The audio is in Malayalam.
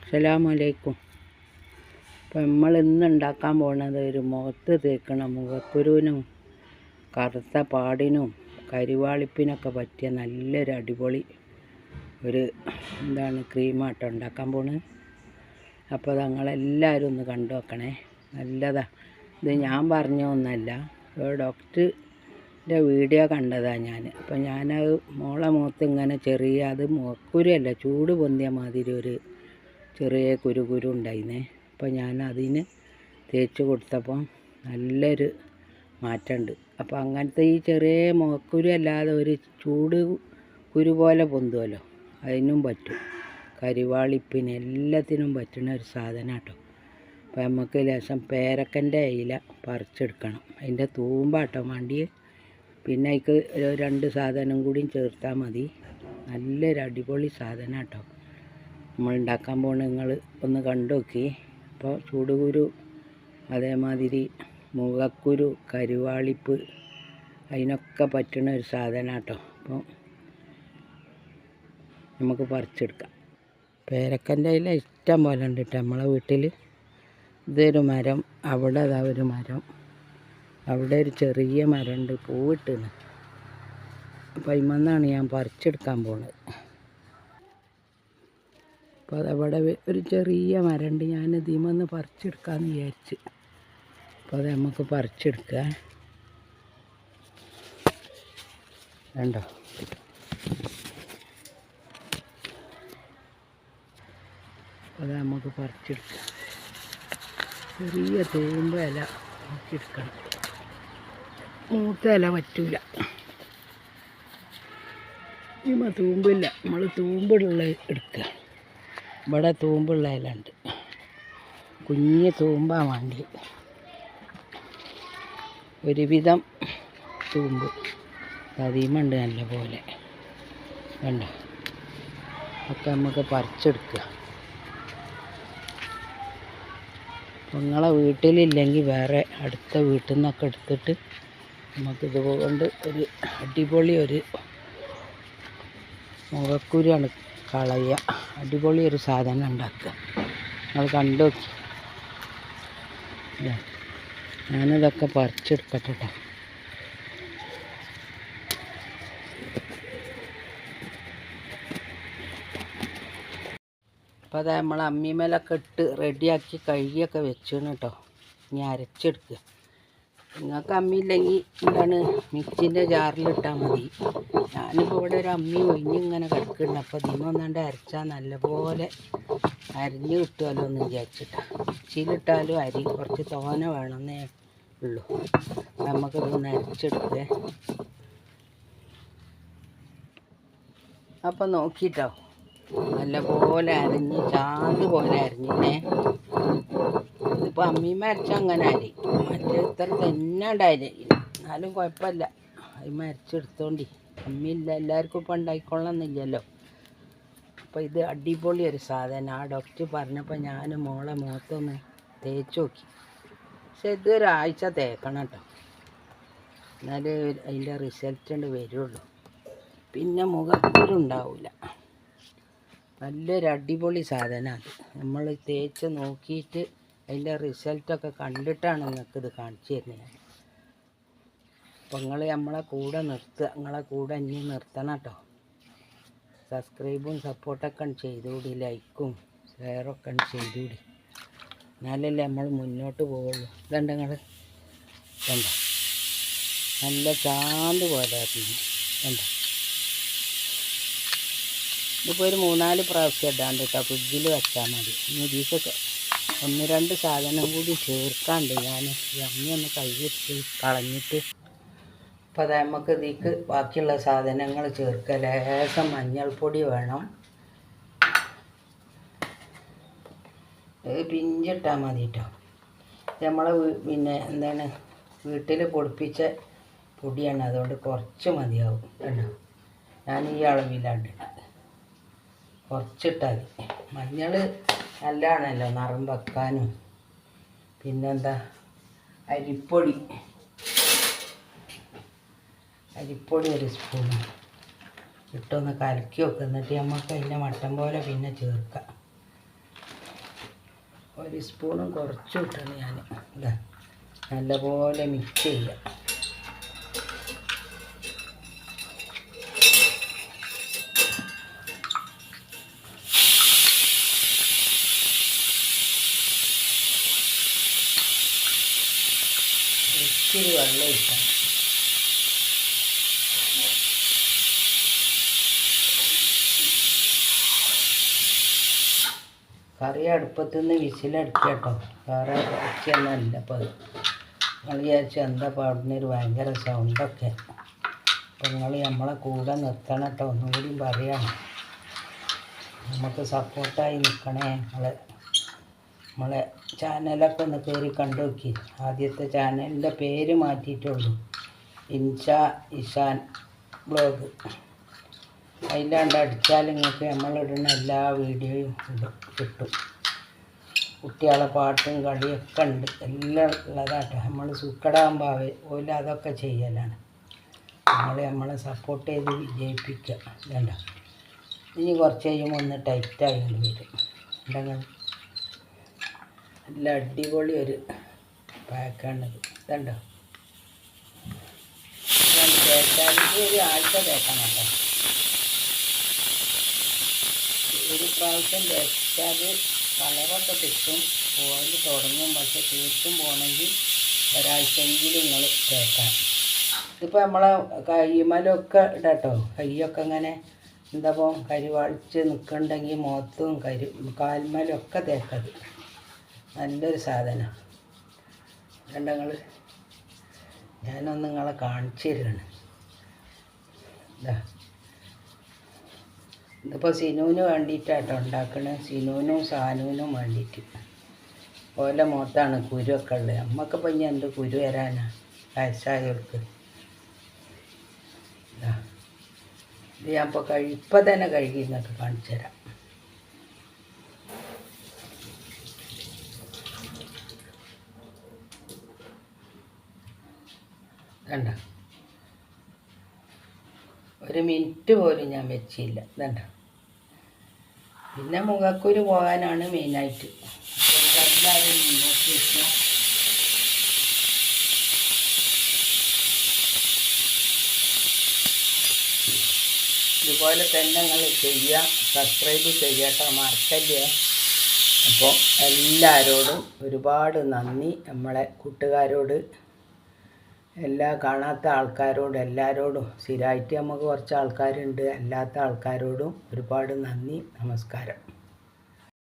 അസ്സലാമലൈക്കും. ഇപ്പം നമ്മൾ ഇന്ന് ഉണ്ടാക്കാൻ പോകുന്നത് ഒരു മുഖത്ത് തേക്കണ മുഖക്കുരുവിനും കറുത്ത പാടിനും കരിവാളിപ്പിനൊക്കെ പറ്റിയ നല്ലൊരു അടിപൊളി ഒരു ക്രീമാട്ടോ ഉണ്ടാക്കാൻ പോകുന്നത്. അപ്പോൾ ഞങ്ങളെല്ലാവരും ഒന്ന് കണ്ടു നോക്കണേ. നല്ലതാണ്. ഇത് ഞാൻ പറഞ്ഞൊന്നല്ല, ഡോക്ടറിൻ്റെ വീഡിയോ കണ്ടതാണ് ഞാൻ. അപ്പോൾ ഞാനത് മോളെ മുഖത്ത് ഇങ്ങനെ ചെറിയ, അത് മുഖക്കുരുവല്ല, ചൂട് പൊന്തിയ മാതിരി ഒരു ചെറിയ കുരു ഉണ്ടായിരുന്നേ. അപ്പോൾ ഞാൻ അതിന് തേച്ച് കൊടുത്തപ്പം നല്ലൊരു മാറ്റമുണ്ട്. അപ്പോൾ അങ്ങനത്തെ ഈ ചെറിയ മുഖക്കുരു അല്ലാതെ ഒരു ചൂട് കുരു പോലെ പൊന്തുമല്ലോ, അതിനും പറ്റും. കരിവാളിപ്പിന് എല്ലാത്തിനും പറ്റുന്ന ഒരു സാധനം കേട്ടോ. അപ്പോൾ നമുക്ക് ലേശം പേരക്കൻ്റെ ഇല പറിച്ചെടുക്കണം. അതിൻ്റെ തൂമ്പാട്ടോ വേണ്ടി. പിന്നെ അതിക്ക് 2 സാധനം കൂടിയും ചേർത്താൽ മതി. നല്ലൊരു അടിപൊളി സാധനം കേട്ടോ നമ്മൾ ഉണ്ടാക്കാൻ പോകുന്നത്. നിങ്ങൾ ഒന്ന് കണ്ടു നോക്കി. അപ്പോൾ ചൂടുകുരു, അതേമാതിരി മുഖക്കുരു, കരിവാളിപ്പ്, അതിനൊക്കെ പറ്റുന്ന ഒരു സാധനം കേട്ടോ. അപ്പോൾ നമുക്ക് പറിച്ചെടുക്കാം. പേരക്കൻ്റെ ഇല ഇഷ്ടം പോലെ ഉണ്ട് കേട്ടോ നമ്മളെ വീട്ടിൽ. ഇതൊരു മരം, അവിടെ അതാ ഒരു മരം, അവിടെ ഒരു ചെറിയ മരമുണ്ട്, പൂവിട്ടാണ്. അപ്പോൾ അതിന്മേന്നാണ് ഞാൻ പറിച്ചെടുക്കാൻ പോകുന്നത്. അപ്പോൾ അതവിടെ ഒരു ചെറിയ മരമുണ്ട്, ഞാൻ ഇതിന്മേന്ന് പറിച്ചെടുക്കാമെന്ന് വിചാരിച്ച്. അപ്പോൾ അത് നമുക്ക് പറിച്ചെടുക്കുക. കണ്ടോ, അത് നമുക്ക് പറിച്ചെടുക്കാം. ചെറിയ തൂമ്പ ഇല നോക്കിയെടുക്കണം, മൂത്ത ഇല പറ്റൂല. ഇമ്മ തൂമ്പില്ല, നമ്മൾ തൂമ്പുള്ള എടുക്കുക. ഇവിടെ തൂമ്പുള്ള ഇല ഉണ്ട്, കുഞ്ഞ് തൂമ്പാൻ വേണ്ടി. ഒരുവിധം തൂമ്പ് തതിയുമുണ്ട് നല്ല പോലെ. കണ്ടോ, ഒക്കെ നമുക്ക് പറിച്ചെടുക്കുക. നിങ്ങളെ വീട്ടിലില്ലെങ്കിൽ വേറെ അടുത്ത വീട്ടിൽ നിന്നൊക്കെ എടുത്തിട്ട് നമുക്കിതുകൊണ്ട് ഒരു അടിപൊളി ഒരു മുഖക്കുരുവാണ് കളയുക. അടിപൊളി ഒരു സാധനം ഉണ്ടാക്കുക. നിങ്ങൾ കണ്ടു നോക്കി. ഞാനിതൊക്കെ പറിച്ചെടുക്കട്ടെ കേട്ടോ. അപ്പോൾ അത് നമ്മൾ അമ്മിമേലൊക്കെ ഇട്ട് റെഡിയാക്കി കഴുകിയൊക്കെ വെച്ചാണ് കേട്ടോ. ഇനി അരച്ചെടുക്കുക. നിങ്ങൾക്ക് അമ്മിയില്ലെങ്കിൽ മിക്സിൻ്റെ ജാറിലിട്ടാൽ മതി. ഞാനിപ്പോൾ ഇവിടെ ഒരു അമ്മി ഒഴിഞ്ഞിങ്ങനെ കിടക്കുന്നുണ്ട്. അപ്പോൾ ഇതിനൊന്നാണ്ട് അരച്ചാൽ നല്ലപോലെ അരിഞ്ഞ് കിട്ടുമല്ലോ എന്ന് വിചാരിച്ചിട്ടാണ്. മിക്സിയിലിട്ടാലും അരി കുറച്ച് തോന വേണമെന്നേ ഉള്ളൂ. നമുക്കിതൊന്ന് അരച്ചെടുക്കുക. അപ്പോൾ നോക്കിയിട്ടോ, നല്ലപോലെ അരിഞ്ഞ് ചാന്ത് പോലെ അരിഞ്ഞേ. ഇതിപ്പോൾ അമ്മീമ്മ അരച്ചാൽ അങ്ങനെ അരി, മറ്റേ ഇത്ര തന്നെ ഉണ്ടായി. എന്നാലും കുഴപ്പമില്ല, അതിമ്മ അരച്ചെടുത്തോണ്ടി. അമ്മിയില്ല, എല്ലാവർക്കും ഇപ്പോൾ ഉണ്ടായിക്കൊള്ളണമെന്നില്ലല്ലോ. അപ്പോൾ ഇത് അടിപൊളി ഒരു സാധനം. ആ ഡോക്ടർ പറഞ്ഞപ്പോൾ ഞാൻ മോളെ മുഖത്തൊന്ന് തേച്ച് നോക്കി. പക്ഷെ ഇത് ഒരാഴ്ച തേക്കണം കേട്ടോ, എന്നാലേ അതിൻ്റെ റിസൾട്ട് വരുള്ളൂ. പിന്നെ മുഖക്കുരു ഉണ്ടാവില്ല. നല്ലൊരു അടിപൊളി സാധനമാണ്. നമ്മൾ തേച്ച് നോക്കിയിട്ട് അതിൻ്റെ റിസൾട്ടൊക്കെ കണ്ടിട്ടാണ് നിങ്ങൾക്കിത് കാണിച്ചു തരുന്നത് ഞാൻ. അപ്പോൾ നിങ്ങൾ നമ്മളെ കൂടെ നിർത്തുക, നിങ്ങളെ കൂടെ ഇനി നിർത്തണം കേട്ടോ. സബ്സ്ക്രൈബും സപ്പോർട്ടൊക്കെ ചെയ്തുകൂടി, ലൈക്കും ഷെയറൊക്കെ ചെയ്തുകൂടി, എന്നാലല്ലേ നമ്മൾ മുന്നോട്ട് പോവുള്ളൂ. ഇതുണ്ട് നിങ്ങൾ കണ്ടോ, നല്ല ചാന്ത് പോലെ കണ്ടോ. ഇതിപ്പോൾ ഒരു 3-4 പ്രാവശ്യം ഇടാണ്ട് കേട്ടോ, ഫ്രിഡ്ജിൽ വെച്ചാൽ മതി. ഇനി ഇതിലേക്ക് 1-2 സാധനം കൂടി ചേർക്കാണ്ട് ഞാൻ ഈ അമ്മയൊന്ന് കഴുകിയിട്ട് കളഞ്ഞിട്ട്. അപ്പോൾ അത് നമുക്ക് ഇതിലേക്ക് ബാക്കിയുള്ള സാധനങ്ങൾ ചേർക്കുക. ലേശം മഞ്ഞൾപ്പൊടി വേണം, പിഞ്ചിട്ടാൽ മതി കേട്ടോ. നമ്മൾ വീട്ടിൽ പൊടിപ്പിച്ച പൊടിയാണ്, അതുകൊണ്ട് കുറച്ച് മതിയാവും കേട്ടോ. ഞാൻ ഈ അളവിലാണ് കുറച്ചിട്ടാൽ മതി. മഞ്ഞൾ നല്ലതാണല്ലോ നിറം വെക്കാനും. പിന്നെന്താ, അരിപ്പൊടി 1 സ്പൂൺ ഇട്ടൊന്ന് കലക്കി വെക്കുക. എന്നിട്ട് നമുക്ക് അതിൻ്റെ മട്ടൻ പോലെ പിന്നെ ചേർക്കാം. 1 സ്പൂണും കുറച്ച് ഇട്ടാണ് ഞാൻ ഇതാ നല്ലപോലെ മിക്സ് ചെയ്യുക. ഇച്ചിരി വെള്ളം ഒഴിക്കണം. കറി അടുപ്പത്തുനിന്ന് വിസിലടിക്കുക കേട്ടോ, വേറെ ഇറച്ചിയൊന്നുമല്ല. അപ്പോൾ നിങ്ങൾ വിചാരിച്ചു എന്താ പാടുന്നൊരു ഭയങ്കര സൗണ്ടൊക്കെ. അപ്പോൾ നിങ്ങൾ നമ്മളെ കൂടെ നിർത്തണം കേട്ടോ, ഒന്നും കൂടി പറയാണ്. നമുക്ക് സപ്പോർട്ടായി നിൽക്കണേ. നമ്മളെ ചാനലൊക്കെ ഒന്ന് കയറി കണ്ടു നോക്കി. ആദ്യത്തെ ചാനലിൻ്റെ പേര് മാറ്റിയിട്ടുള്ളൂ, ഇഷാൻ ബ്ലോഗ്. അതിലാണ്ട് അടിച്ചാൽ നിങ്ങൾക്ക് നമ്മളിടുന്ന എല്ലാ വീഡിയോയും കിട്ടും. കുട്ടികളെ പാട്ടും കളിയൊക്കെ ഉണ്ട്, എല്ലാം ഉള്ളതാട്ടോ. നമ്മൾ സുക്കടാകുമ്പോൾ ഓല അതൊക്കെ ചെയ്യലാണ്. നമ്മളെ സപ്പോർട്ട് ചെയ്ത് വിജയിപ്പിക്കുക. വേണ്ട, ഇനി കുറച്ച് കഴിയുമ്പോൾ ഒന്ന് ടൈറ്റായിട്ട് വരും. ഉണ്ടെങ്കിൽ നല്ല അടിപൊളി ഒരു പാക്കാണിത്. ഇതുണ്ടോ, തേച്ചാൽ ഒരു ആഴ്ച തേക്കണം കേട്ടോ. ഒരു പ്രാവശ്യം തേച്ചാൽ കളറൊക്കെ കിട്ടും, ഓയിൽ തുടങ്ങും. പക്ഷെ തീർത്തും പോകണമെങ്കിൽ ഒരാഴ്ചയെങ്കിലും നിങ്ങൾ തേക്കാം. ഇതിപ്പോൾ നമ്മളെ കൈമലൊക്കെ ഇടട്ടോ, കൈയൊക്കെ ഇങ്ങനെ എന്താ കരിവാളിച്ച് നിൽക്കുന്നുണ്ടെങ്കിൽ മുഖത്തും കാൽമലൊക്കെ തേക്കത്. നല്ലൊരു സാധനം. കണ്ടങ്ങൾ ഞാനൊന്ന് നിങ്ങളെ കാണിച്ചു തരികയാണ്. ഇതാ ഇതിപ്പോൾ സിനുവിന് വേണ്ടിയിട്ടാട്ടോ ഉണ്ടാക്കണത്, സിനുവിനും സാനുവിനും വേണ്ടിയിട്ട്. ഓല മുഖത്താണ് കുരുവൊക്കെ ഉള്ളത്. നമുക്കിപ്പോൾ ഇനി എന്ത് കുരു വരാനാണ് വയസ്സായവർക്ക്. ഇത് ഞാൻ ഇപ്പോൾ ഇപ്പം തന്നെ കഴുകി നിങ്ങൾക്ക് കാണിച്ചു തരാം. കണ്ട, 1 മിനിറ്റ് പോലും ഞാൻ വെച്ചില്ല. ഇതണ്ട, പിന്നെ മുഖക്കുരു പോകാനാണ് മെയിനായിട്ട്. എല്ലാവരും മുന്നോട്ട് വയ്ക്കുക. ഇതുപോലെ തന്നെ നിങ്ങൾ ചെയ്യുക, സബ്സ്ക്രൈബ് ചെയ്യട്ടോ, മറക്കല്ലേ. അപ്പോൾ എല്ലാവരോടും ഒരുപാട് നന്ദി. നമ്മളെ കൂട്ടുകാരോട്, എല്ലാ കാണാത്ത ആൾക്കാരോടും എല്ലാവരോടും, സ്ഥിരമായിട്ട് നമുക്ക് കുറച്ച് ആൾക്കാരുണ്ട്, അല്ലാത്ത ആൾക്കാരോടും ഒരുപാട് നന്ദി. നമസ്കാരം.